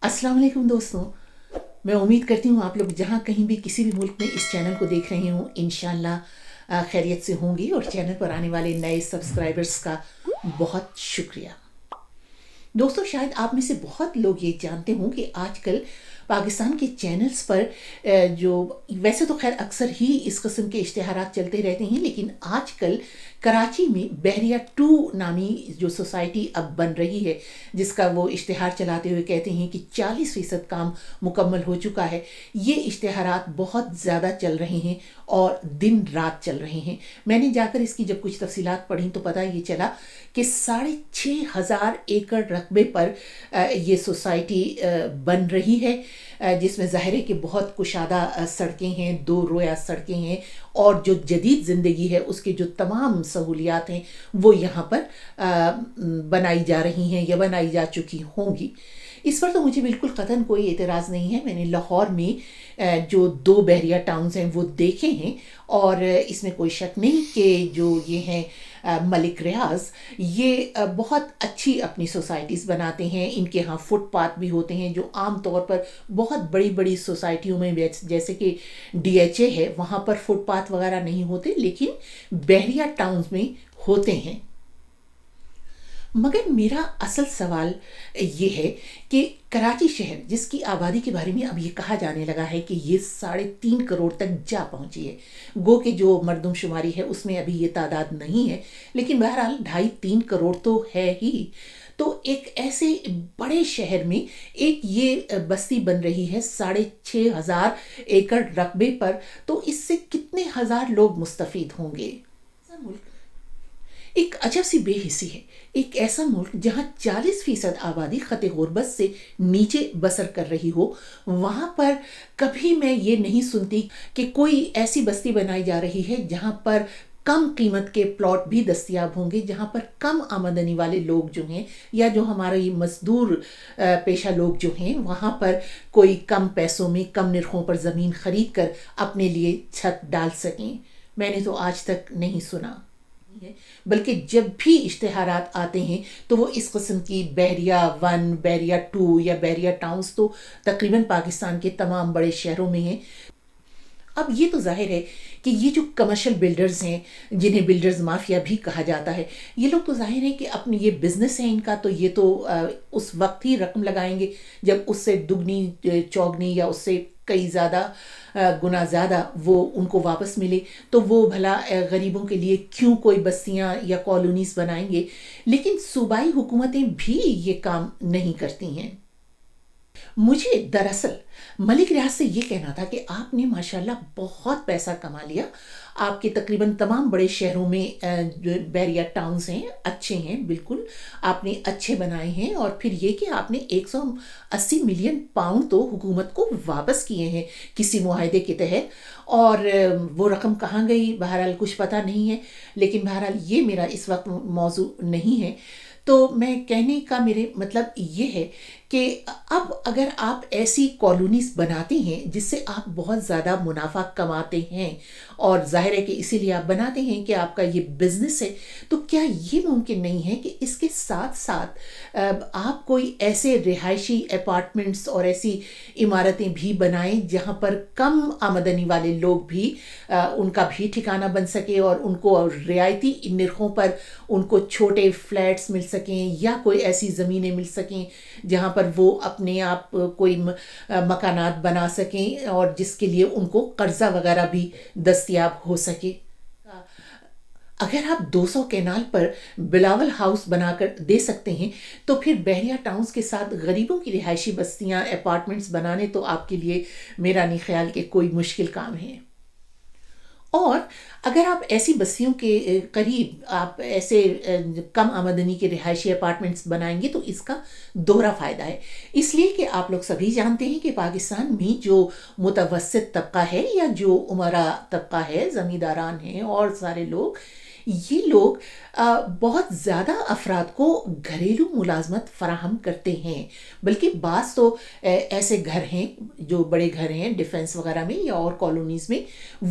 अस्सलाम वालेकुम दोस्तों। मैं उम्मीद करती हूँ आप लोग जहाँ कहीं भी किसी भी मुल्क में इस चैनल को देख रहे हों इंशाल्लाह खैरियत से होंगे। और चैनल पर आने वाले नए सब्सक्राइबर्स का बहुत शुक्रिया। दोस्तों, शायद आप में से बहुत लोग ये जानते हों कि आजकल पाकिस्तान के चैनल्स पर जो वैसे तो खैर अक्सर ही इस किस्म के इश्तिहारात चलते रहते हैं, लेकिन आजकल कराची में बहरिया 2 नामी जो सोसाइटी अब बन रही है, जिसका वो इश्तिहार चलाते हुए कहते हैं कि 40% काम मुकम्मल हो चुका है। ये इश्तिहारात बहुत ज़्यादा चल रहे हैं और दिन रात चल रहे हैं। मैंने जाकर इसकी जब कुछ तफसीलात पढ़ी तो पता ये चला कि 6,500 एकड़ रकबे पर ये सोसाइटी बन रही है, जिसमें ज़ाहिर है कि बहुत कुशादा सड़कें हैं, 2 रोया सड़कें हैं, और जो जदीद ज़िंदगी है उसकी जो तमाम सहूलियात हैं वो यहाँ पर बनाई जा रही हैं या बनाई जा चुकी होंगी। इस पर तो मुझे बिल्कुल क़तन कोई एतराज़ नहीं है। मैंने लाहौर में जो 2 बहरिया टाउन्स हैं वो देखे हैं, और इसमें कोई शक नहीं कि जो ये हैं मलिक रियाज, ये बहुत अच्छी अपनी सोसाइटीज़ बनाते हैं। इनके यहाँ फुटपाथ भी होते हैं जो आम तौर पर बहुत बड़ी बड़ी सोसाइटियों में जैसे कि DHA है वहाँ पर फुटपाथ वगैरह नहीं होते, लेकिन बहरिया टाउन्स में होते हैं। मगर मेरा असल सवाल ये है कि कराची शहर, जिसकी आबादी के बारे में अब ये कहा जाने लगा है कि ये 3.5 करोड़ तक जा पहुंची है, गो के जो मरदमशुमारी है उसमें अभी ये तादाद नहीं है, लेकिन बहरहाल 2.5-3 करोड़ तो है ही। तो एक ऐसे बड़े शहर में एक ये बस्ती बन रही है 6,500 एकड़ रकबे पर, तो इससे कितने हजार लोग मुस्तफीद होंगे। एक अजब सी बेहिसी है। एक ऐसा मुल्क जहां 40% आबादी खते गुरबत से नीचे बसर कर रही हो, वहां पर कभी मैं ये नहीं सुनती कि कोई ऐसी बस्ती बनाई जा रही है जहां पर कम कीमत के प्लॉट भी दस्तयाब होंगे, जहां पर कम आमदनी वाले लोग जो हैं या जो हमारे मजदूर पेशा लोग जो हैं, वहां पर कोई कम पैसों में कम निर्खों पर ज़मीन खरीद कर अपने लिए छत डाल सकें। मैंने तो आज तक नहीं सुना। बल्कि जब भी इश्तिहारात आते हैं तो वो इस किस्म की बहरिया 1, बहरिया 2 या बहरिया टाउन्स तो तकरीबन पाकिस्तान के तमाम बड़े शहरों में हैं। अब ये तो जाहिर है कि ये जो कमर्शियल बिल्डर्स हैं, जिन्हें बिल्डर्स माफिया भी कहा जाता है, ये लोग तो जाहिर है कि अपनी ये बिजनेस है इनका, तो ये तो उस वक्त ही रकम लगाएंगे जब उससे दुगनी चौगनी या उससे कई ज़्यादा गुना ज़्यादा वो उनको वापस मिले। तो वो भला गरीबों के लिए क्यों कोई बस्तियाँ या कॉलोनीज़ बनाएंगे। लेकिन सूबाई हुकूमतें भी ये काम नहीं करती हैं। मुझे दरअसल मलिक रियाज से ये कहना था कि आपने माशाल्लाह बहुत पैसा कमा लिया, आपके तकरीबन तमाम बड़े शहरों में जो बहरिया टाउन्स हैं अच्छे हैं, बिल्कुल आपने अच्छे बनाए हैं, और फिर ये कि आपने 180 मिलियन पाउंड तो हुकूमत को वापस किए हैं किसी मुआहदे के तहत, और वो रकम कहाँ गई बहरहाल कुछ पता नहीं है। लेकिन बहरहाल ये मेरा इस वक्त मौजू नहीं है। तो मैं कहने का मेरे मतलब ये है कि अब अगर आप ऐसी कॉलोनीज बनाते हैं जिससे आप बहुत ज़्यादा मुनाफा कमाते हैं, और जाहिर है कि इसीलिए आप बनाते हैं कि आपका ये बिजनेस है, तो क्या ये मुमकिन नहीं है कि इसके साथ साथ आप कोई ऐसे रिहायशी अपार्टमेंट्स और ऐसी इमारतें भी बनाएं जहां पर कम आमदनी वाले लोग भी उनका भी ठिकाना बन सके, और उनको रियायती निरखों पर उनको छोटे फ्लैट्स मिल सकें या कोई ऐसी ज़मीनें मिल सकें जहाँ पर वो अपने आप कोई मकानात बना सकें, और जिसके लिए उनको कर्जा वगैरह भी दस्तयाब हो सके। अगर आप 200 कैनाल पर बिलावल हाउस बनाकर दे सकते हैं, तो फिर बहरिया टाउन्स के साथ गरीबों की रिहायशी बस्तियाँ अपार्टमेंट्स बनाने तो आपके लिए मेरा नहीं ख्याल कि कोई मुश्किल काम है। और अगर आप ऐसी बस्तियों के करीब आप ऐसे कम आमदनी के रिहायशी अपार्टमेंट्स बनाएंगे तो इसका दोहरा फ़ायदा है। इसलिए कि आप लोग सभी जानते हैं कि पाकिस्तान में जो मुतवस्सित तबका है या जो उमरा तबका है, ज़मींदारान हैं और सारे लोग, ये लोग बहुत ज़्यादा अफराद को घरेलू मुलाजमत फराहम करते हैं। बल्कि बाज़ तो ऐसे घर हैं جو بڑے گھر ہیں ڈیفنس وغیرہ میں یا اور کالونیز میں،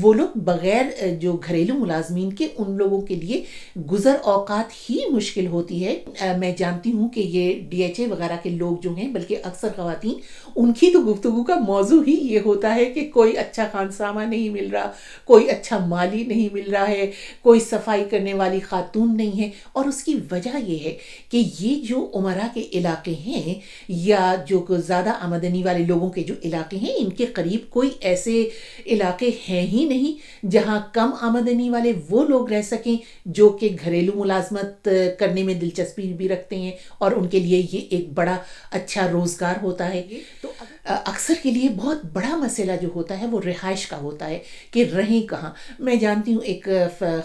وہ لوگ بغیر جو گھریلو ملازمین کے ان لوگوں کے لیے گزر اوقات ہی مشکل ہوتی ہے۔ میں جانتی ہوں کہ یہ ڈی ایچ اے وغیرہ کے لوگ جو ہیں، بلکہ اکثر خواتین، ان کی تو گفتگو کا موضوع ہی یہ ہوتا ہے کہ کوئی اچھا خانسامہ نہیں مل رہا، کوئی اچھا مالی نہیں مل رہا ہے، کوئی صفائی کرنے والی خاتون نہیں ہے۔ اور اس کی وجہ یہ ہے کہ یہ جو عمرہ کے علاقے ہیں یا جو زیادہ آمدنی والے لوگوں کے جو علاقے ہیں، ان کے قریب کوئی ایسے علاقے ہیں ہی نہیں جہاں کم آمدنی والے وہ لوگ رہ سکیں جو کہ گھریلو ملازمت کرنے میں دلچسپی بھی رکھتے ہیں، اور ان کے لیے یہ ایک بڑا اچھا روزگار ہوتا ہے۔ تو اکثر کے لیے بہت بڑا مسئلہ جو ہوتا ہے وہ رہائش کا ہوتا ہے کہ رہیں کہاں۔ میں جانتی ہوں ایک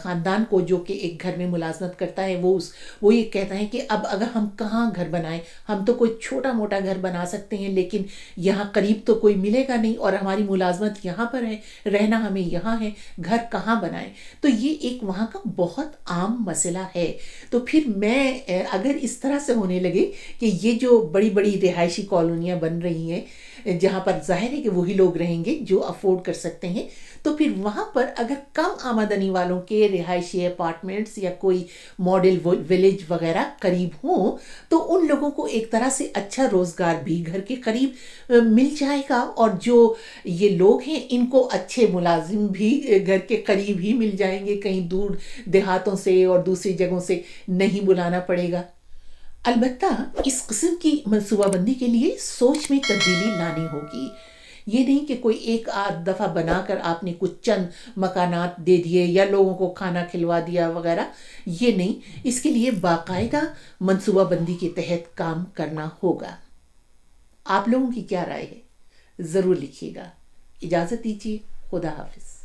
خاندان کو جو کہ ایک گھر میں ملازمت کرتا ہے، وہ یہ کہتا ہے کہ اب اگر ہم کہاں گھر بنائیں، ہم تو کوئی چھوٹا موٹا گھر بنا سکتے ہیں لیکن یہاں قریب تو کوئی ملے گا نہیں، اور ہماری ملازمت یہاں پر ہے، رہنا ہمیں یہاں ہے، گھر کہاں بنائیں۔ تو یہ ایک وہاں کا بہت عام مسئلہ ہے۔ تو پھر میں اگر اس طرح سے ہونے لگے کہ یہ جو بڑی بڑی رہائشی کالونیاں بن رہی ہیں جہاں پر ظاہر ہے کہ وہی لوگ رہیں گے جو افورڈ کر سکتے ہیں، تو پھر وہاں پر اگر کم آمدنی والوں کے رہائشی اپارٹمنٹس یا کوئی ماڈل ولیج وغیرہ قریب ہوں، تو ان لوگوں کو ایک طرح سے اچھا روزگار بھی گھر کے قریب مل جائے گا، اور جو یہ لوگ ہیں ان کو اچھے ملازم بھی گھر کے قریب ہی مل جائیں گے، کہیں دور دیہاتوں سے اور دوسری جگہوں سے نہیں بلانا پڑے گا۔ البتہ اس قسم کی منصوبہ بندی کے لیے سوچ میں تبدیلی لانی ہوگی۔ یہ نہیں کہ کوئی ایک آدھ دفعہ بنا کر آپ نے کچھ چند مکانات دے دیے یا لوگوں کو کھانا کھلوا دیا وغیرہ، یہ نہیں، اس کے لیے باقاعدہ منصوبہ بندی کے تحت کام کرنا ہوگا۔ آپ لوگوں کی کیا رائے ہے؟ ضرور لکھیے گا۔ اجازت دیجیے، خدا حافظ۔